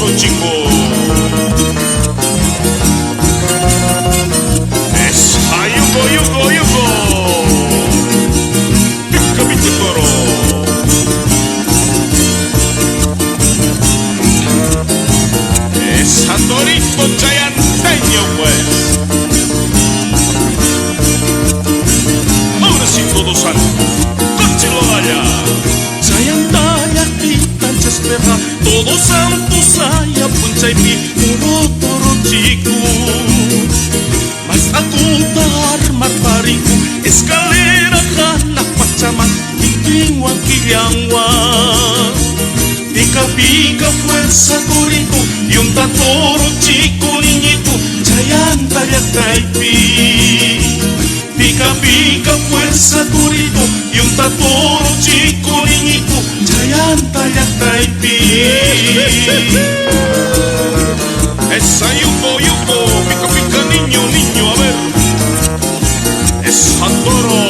toro chico. Esa yugo. Pica pica toro. Esa torito chayanteño pues. Ahora sí todos santos, cóchelo allá. Chayantaya quitanchas perra, todos santos allá puncha y pi, toro chico. Mas akutar matariku, escalera jala pachaman, intiwa kiliangwa. Pica fuerza torito, y un toro chico niñito, chayantaya caipi. Pica fuerza torito, y un toro chico niñito, chayantaya caipi. Esa yugo, pica niño, a ver. Esa toro,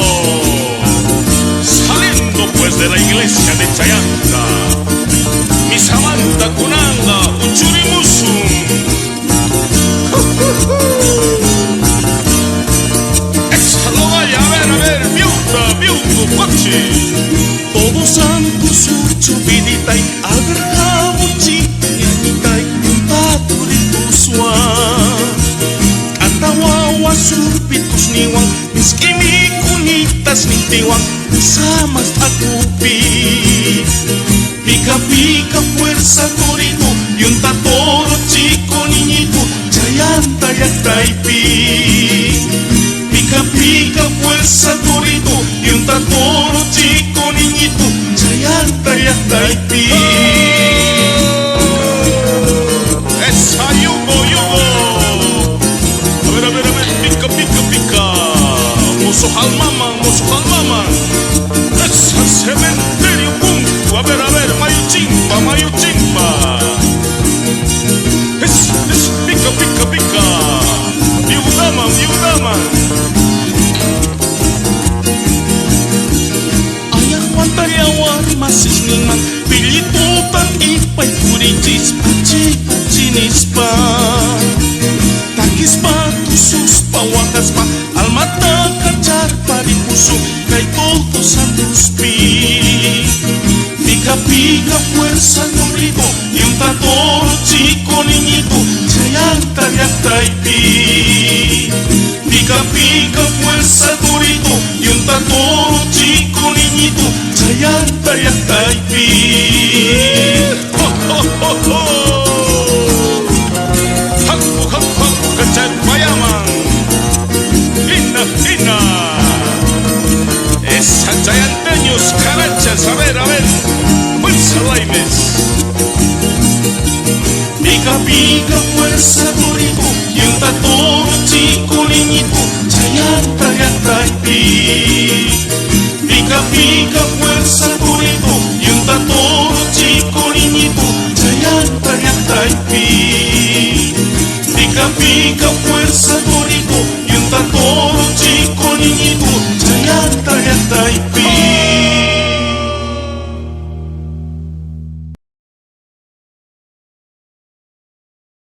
saliendo pues de la iglesia de Chayanta. Mi Samantha Kunanga, Uchurimusum. Esa lo vaya, a ver, viuda, coche. Todos santos, uchubiditai, albergabo, chiquianitai, paturitus suan. Antawawa, surpitus niwang, miskimi kunitas nitiwang, samas akupi. Pica fuerza torito, y un toro chico niñito, chayantaya caipi. Pica fuerza torito, y un toro chico niñito, chayantaya caipi. Esa yugo. A ver, pica. Mozo halmaman. Esa cementerio punto, a ver, mayo chimpa. Es pica. Viudaman. Ayah wantaya masis niman, pilitutan ipay kurichis, pachinispa. Takis pa, tusus pa, wakas pa, almata kacar paripuso, kay todo santos pi. Pica fuerza torito, y un toro chico niñito, chayantaya caipi. Pica fuerza torito, y un toro chico niñito, chayantaya caipi. Haku, kachay payaman. Hina. Esa chayanteños carachas, a ver. Fuerza Laimes. Pica fuerza torito, y un toro chico niñito, chayantaya caipi. Pica fuerza torito, y un toro chico niñito, chayantaya caipi. Pica fuerza torito, y un toro chico niñito, chayantaya caipi.